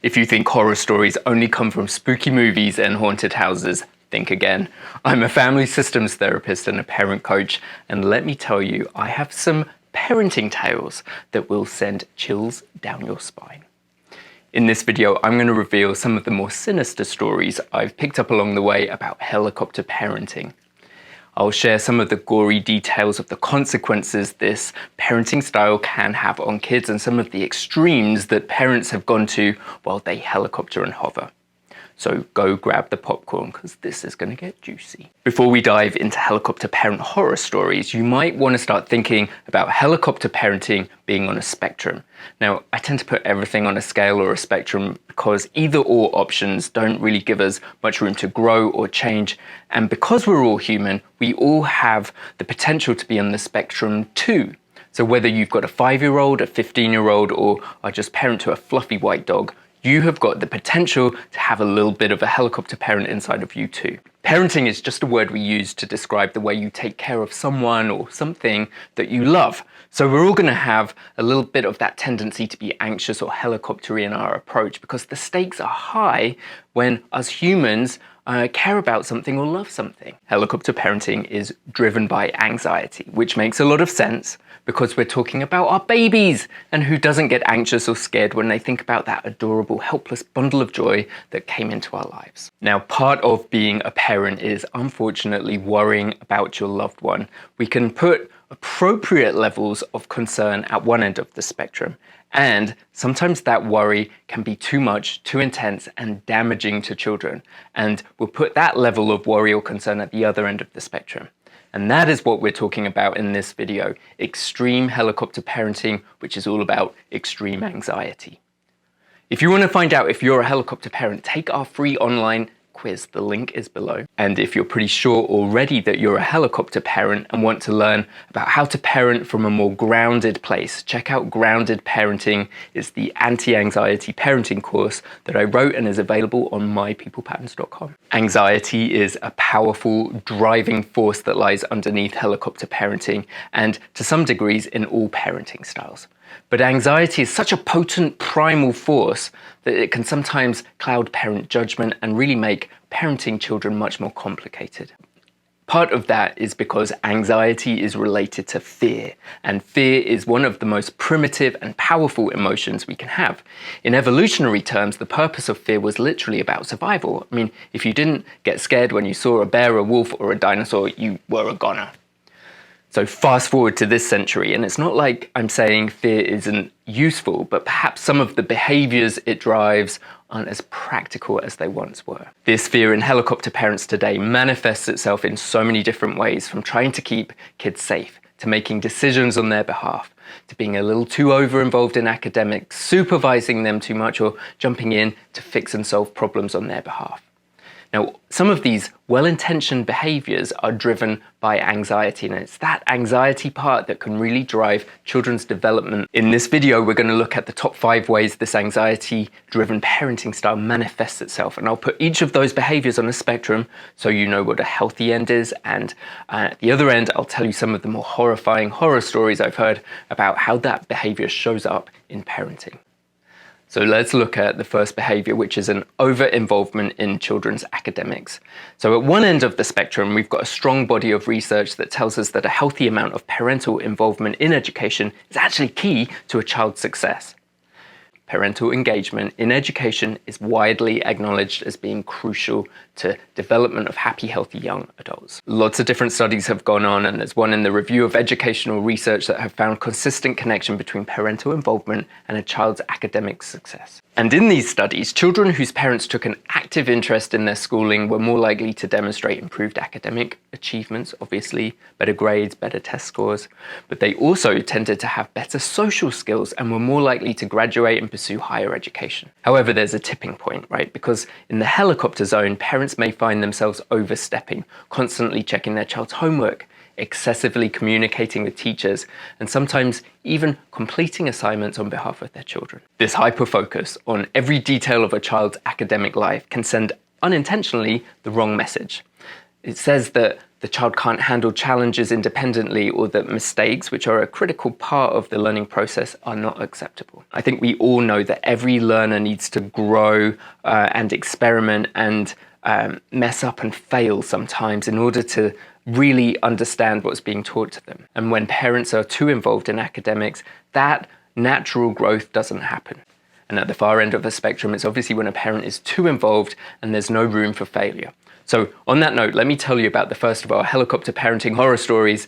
If you think horror stories only come from spooky movies and haunted houses, think again. I'm a family systems therapist and a parent coach, and let me tell you, I have some parenting tales that will send chills down your spine. In this video, I'm going to reveal some of the more sinister stories I've picked up along the way about helicopter parenting. I'll share some of the gory details of the consequences this parenting style can have on kids and some of the extremes that parents have gone to while they helicopter and hover. So go grab the popcorn because this is going to get juicy. Before we dive into helicopter parent horror stories, you might want to start thinking about helicopter parenting being on a spectrum. Now, I tend to put everything on a scale or a spectrum because either or options don't really give us much room to grow or change. And because we're all human, we all have the potential to be on the spectrum too. So whether you've got a 5-year-old, a 15-year-old, or are just parent to a fluffy white dog, you have got the potential to have a little bit of a helicopter parent inside of you too. Parenting is just a word we use to describe the way you take care of someone or something that you love. So we're all going to have a little bit of that tendency to be anxious or helicoptery in our approach because the stakes are high when us humans care about something or love something. Helicopter parenting is driven by anxiety, which makes a lot of sense because we're talking about our babies, and who doesn't get anxious or scared when they think about that adorable, helpless bundle of joy that came into our lives. Now, part of being a parent is unfortunately worrying about your loved one. We can put appropriate levels of concern at one end of the spectrum, and sometimes that worry can be too much, too intense, and damaging to children. And we'll put that level of worry or concern at the other end of the spectrum. And that is what we're talking about in this video, extreme helicopter parenting, which is all about extreme anxiety. If you want to find out if you're a helicopter parent, take our free online quiz. The link is below. And if you're pretty sure already that you're a helicopter parent and want to learn about how to parent from a more grounded place, check out Grounded Parenting. It's the anti-anxiety parenting course that I wrote and is available on mypeoplepatterns.com. Anxiety is a powerful driving force that lies underneath helicopter parenting and to some degrees in all parenting styles. But anxiety is such a potent primal force that it can sometimes cloud parent judgment and really make parenting children much more complicated. Part of that is because anxiety is related to fear, and fear is one of the most primitive and powerful emotions we can have. In evolutionary terms, the purpose of fear was literally about survival. I mean, if you didn't get scared when you saw a bear, a wolf, or a dinosaur, you were a goner. So fast forward to this century, and it's not like I'm saying fear isn't useful, but perhaps some of the behaviors it drives aren't as practical as they once were. This fear in helicopter parents today manifests itself in so many different ways, from trying to keep kids safe, to making decisions on their behalf, to being a little too over-involved in academics, supervising them too much, or jumping in to fix and solve problems on their behalf. Now, some of these well-intentioned behaviors are driven by anxiety, and it's that anxiety part that can really drive children's development. In this video, we're going to look at the top 5 ways this anxiety-driven parenting style manifests itself, and I'll put each of those behaviors on a spectrum so you know what a healthy end is, and at the other end, I'll tell you some of the more horrifying horror stories I've heard about how that behavior shows up in parenting. So let's look at the first behavior, which is an over-involvement in children's academics. So at one end of the spectrum, we've got a strong body of research that tells us that a healthy amount of parental involvement in education is actually key to a child's success. Parental engagement in education is widely acknowledged as being crucial to development of happy, healthy young adults. Lots of different studies have gone on, and there's one in the Review of Educational Research that have found consistent connection between parental involvement and a child's academic success. And in these studies, children whose parents took an active interest in their schooling were more likely to demonstrate improved academic achievements, obviously, better grades, better test scores, but they also tended to have better social skills and were more likely to graduate and pursue higher education. However, there's a tipping point, right? Because in the helicopter zone, parents may find themselves overstepping, constantly checking their child's homework, excessively communicating with teachers, and sometimes even completing assignments on behalf of their children. This hyperfocus on every detail of a child's academic life can send unintentionally the wrong message. It says that the child can't handle challenges independently, or that mistakes, which are a critical part of the learning process, are not acceptable. I think we all know that every learner needs to grow and experiment and mess up and fail sometimes in order to really understand what's being taught to them. And when parents are too involved in academics, that natural growth doesn't happen. And at the far end of the spectrum, it's obviously when a parent is too involved and there's no room for failure. So on that note, let me tell you about the first of our helicopter parenting horror stories.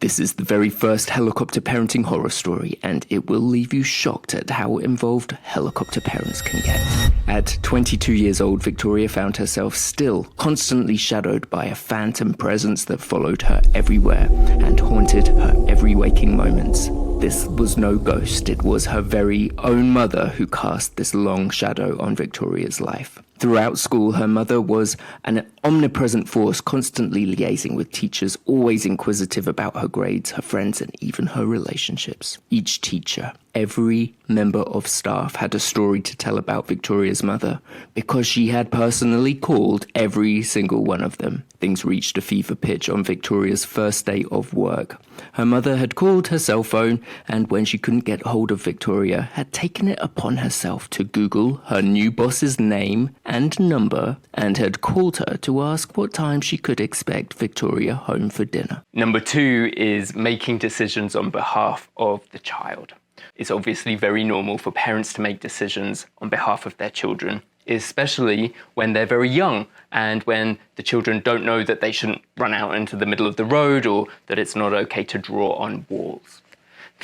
This is the very first helicopter parenting horror story, and it will leave you shocked at how involved helicopter parents can get. At 22 years old, Victoria found herself still constantly shadowed by a phantom presence that followed her everywhere and haunted her every waking moments. This was no ghost, it was her very own mother who cast this long shadow on Victoria's life. Throughout school, her mother was an omnipresent force, constantly liaising with teachers, always inquisitive about her grades, her friends, and even her relationships. Each teacher, every member of staff had a story to tell about Victoria's mother, because she had personally called every single one of them. Things reached a fever pitch on Victoria's first day of work. Her mother had called her cell phone, and when she couldn't get hold of Victoria, had taken it upon herself to Google her new boss's name and number, and had called her to ask what time she could expect Victoria home for dinner. Number 2 is making decisions on behalf of the child. It's obviously very normal for parents to make decisions on behalf of their children, especially when they're very young and when the children don't know that they shouldn't run out into the middle of the road or that it's not okay to draw on walls.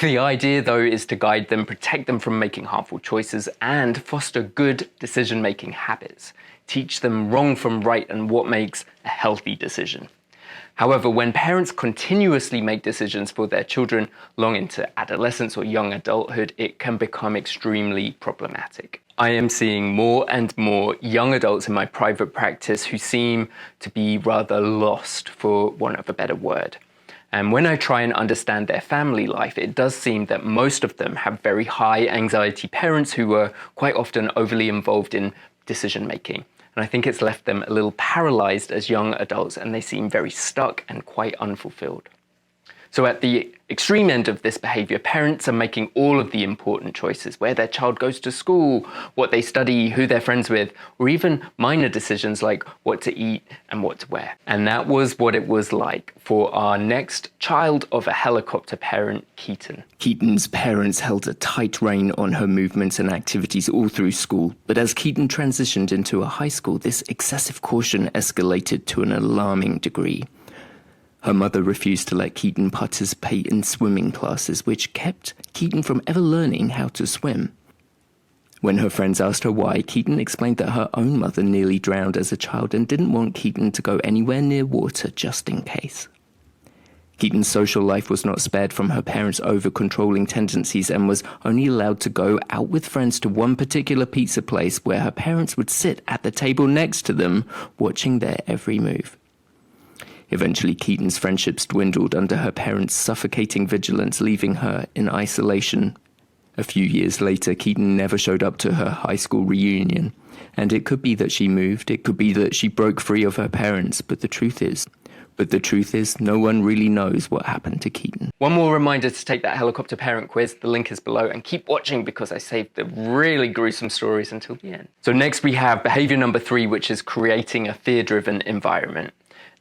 The idea, though, is to guide them, protect them from making harmful choices, and foster good decision-making habits. Teach them wrong from right and what makes a healthy decision. However, when parents continuously make decisions for their children long into adolescence or young adulthood, it can become extremely problematic. I am seeing more and more young adults in my private practice who seem to be rather lost, for want of a better word. And when I try and understand their family life, it does seem that most of them have very high anxiety parents who are quite often overly involved in decision making. And I think it's left them a little paralyzed as young adults, and they seem very stuck and quite unfulfilled. So at the extreme end of this behavior, parents are making all of the important choices: where their child goes to school, what they study, who they're friends with, or even minor decisions like what to eat and what to wear. And that was what it was like for our next child of a helicopter parent, Keaton. Keaton's parents held a tight rein on her movements and activities all through school, but as Keaton transitioned into a high school, this excessive caution escalated to an alarming degree. Her mother refused to let Keaton participate in swimming classes, which kept Keaton from ever learning how to swim. When her friends asked her why, Keaton explained that her own mother nearly drowned as a child and didn't want Keaton to go anywhere near water just in case. Keaton's social life was not spared from her parents' over-controlling tendencies and was only allowed to go out with friends to one particular pizza place where her parents would sit at the table next to them, watching their every move. Eventually, Keaton's friendships dwindled under her parents' suffocating vigilance, leaving her in isolation. A few years later, Keaton never showed up to her high school reunion, and it could be that she moved, it could be that she broke free of her parents, but the truth is, no one really knows what happened to Keaton. One more reminder to take that helicopter parent quiz. The link is below, and keep watching because I saved the really gruesome stories until the end. So next we have behavior number 3, which is creating a fear-driven environment.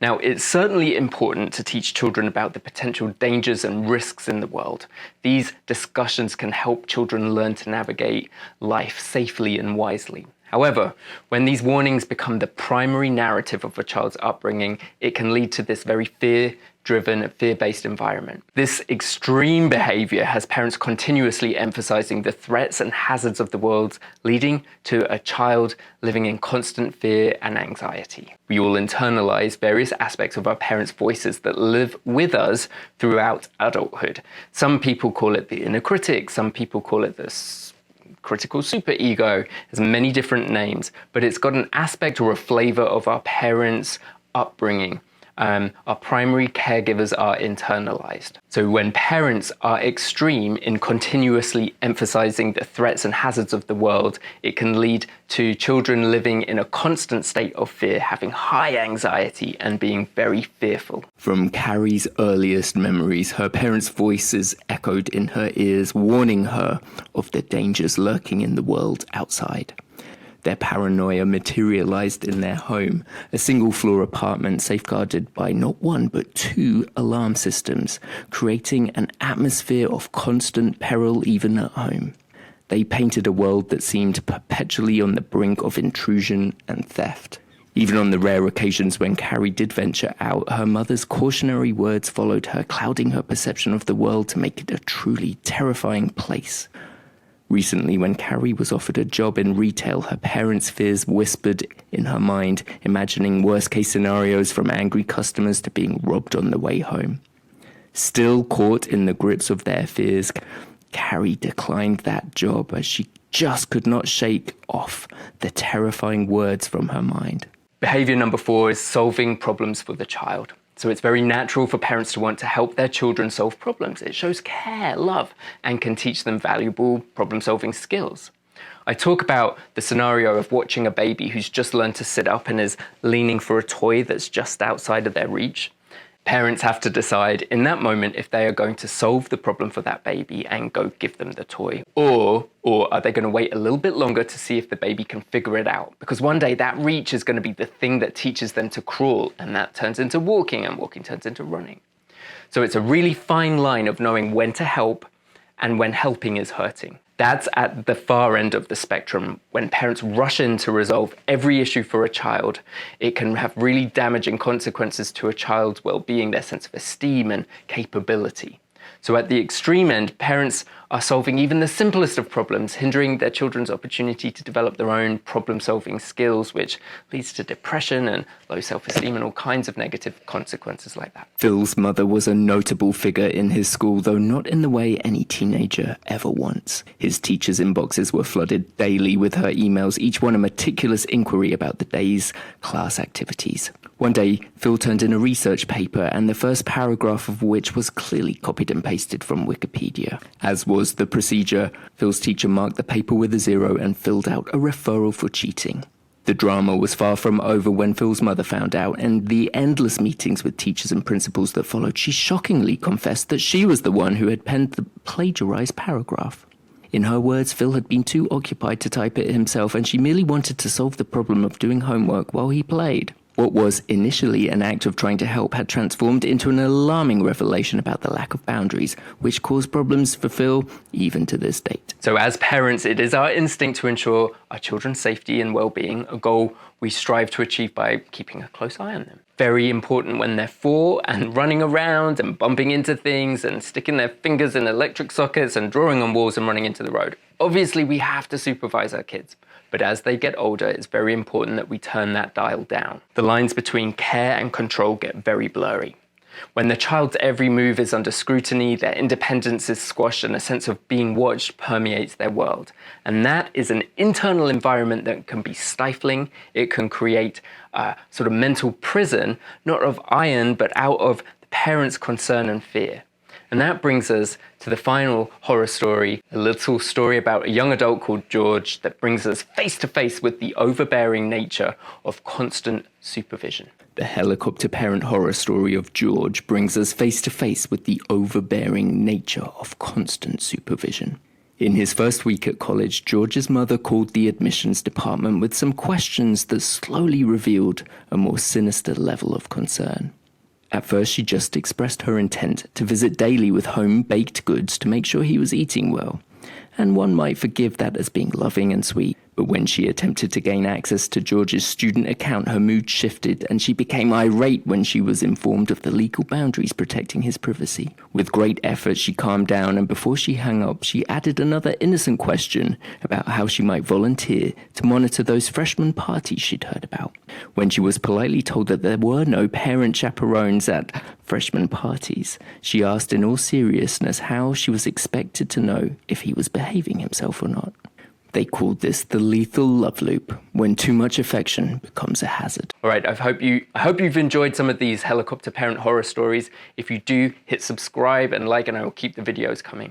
Now, it's certainly important to teach children about the potential dangers and risks in the world. These discussions can help children learn to navigate life safely and wisely. However, when these warnings become the primary narrative of a child's upbringing, it can lead to this very fear-driven, fear-based environment. This extreme behavior has parents continuously emphasizing the threats and hazards of the world, leading to a child living in constant fear and anxiety. We all internalize various aspects of our parents' voices that live with us throughout adulthood. Some people call it the inner critic, some people call it the critical superego. There's many different names, but it's got an aspect or a flavor of our parents' upbringing. our primary caregivers are internalized. So when parents are extreme in continuously emphasizing the threats and hazards of the world, it can lead to children living in a constant state of fear, having high anxiety and being very fearful. From Carrie's earliest memories, her parents' voices echoed in her ears, warning her of the dangers lurking in the world outside. Their paranoia materialized in their home, a single-floor apartment safeguarded by not one but two alarm systems, creating an atmosphere of constant peril even at home. They painted a world that seemed perpetually on the brink of intrusion and theft. Even on the rare occasions when Carrie did venture out, her mother's cautionary words followed her, clouding her perception of the world to make it a truly terrifying place. Recently, when Carrie was offered a job in retail, her parents' fears whispered in her mind, imagining worst-case scenarios from angry customers to being robbed on the way home. Still caught in the grips of their fears, Carrie declined that job as she just could not shake off the terrifying words from her mind. Behavior number 4 is solving problems for the child. So it's very natural for parents to want to help their children solve problems. It shows care, love, and can teach them valuable problem-solving skills. I talk about the scenario of watching a baby who's just learned to sit up and is leaning for a toy that's just outside of their reach. Parents have to decide in that moment if they are going to solve the problem for that baby and go give them the toy, or are they going to wait a little bit longer to see if the baby can figure it out? Because one day that reach is going to be the thing that teaches them to crawl, and that turns into walking, and walking turns into running. So it's a really fine line of knowing when to help and when helping is hurting. That's at the far end of the spectrum. When parents rush in to resolve every issue for a child, it can have really damaging consequences to a child's well-being, their sense of esteem and capability. So at the extreme end, parents are solving even the simplest of problems, hindering their children's opportunity to develop their own problem-solving skills, which leads to depression and low self-esteem and all kinds of negative consequences like that. Phil's mother was a notable figure in his school, though not in the way any teenager ever wants. His teachers' inboxes were flooded daily with her emails, each one a meticulous inquiry about the day's class activities. One day, Phil turned in a research paper, and the first paragraph of which was clearly copied and pasted from Wikipedia. As was the procedure, Phil's teacher marked the paper with a 0 and filled out a referral for cheating. The drama was far from over when Phil's mother found out, and the endless meetings with teachers and principals that followed, she shockingly confessed that she was the one who had penned the plagiarized paragraph. In her words, Phil had been too occupied to type it himself, and she merely wanted to solve the problem of doing homework while he played. What was initially an act of trying to help had transformed into an alarming revelation about the lack of boundaries, which caused problems for Phil even to this date. So as parents, it is our instinct to ensure our children's safety and well-being, a goal we strive to achieve by keeping a close eye on them. Very important when they're 4 and running around and bumping into things and sticking their fingers in electric sockets and drawing on walls and running into the road. Obviously, we have to supervise our kids. But as they get older, it's very important that we turn that dial down. The lines between care and control get very blurry. When the child's every move is under scrutiny, their independence is squashed and a sense of being watched permeates their world. And that is an internal environment that can be stifling. It can create a sort of mental prison, not of iron, but out of the parents' concern and fear. And that brings us to the final horror story, a little story about a young adult called George that brings us face to face with the overbearing nature of constant supervision. The helicopter parent horror story of George brings us face to face with the overbearing nature of constant supervision. In his first week at college, George's mother called the admissions department with some questions that slowly revealed a more sinister level of concern. At first, she just expressed her intent to visit daily with home-baked goods to make sure he was eating well. And one might forgive that as being loving and sweet. But when she attempted to gain access to George's student account, her mood shifted and she became irate when she was informed of the legal boundaries protecting his privacy. With great effort, she calmed down, and before she hung up, she added another innocent question about how she might volunteer to monitor those freshman parties she'd heard about. When she was politely told that there were no parent chaperones at freshman parties, she asked in all seriousness how she was expected to know if he was behaving himself or not. They called this the lethal love loop, when too much affection becomes a hazard. All right, I hope you've enjoyed some of these helicopter parent horror stories. If you do, hit subscribe and like, and I will keep the videos coming.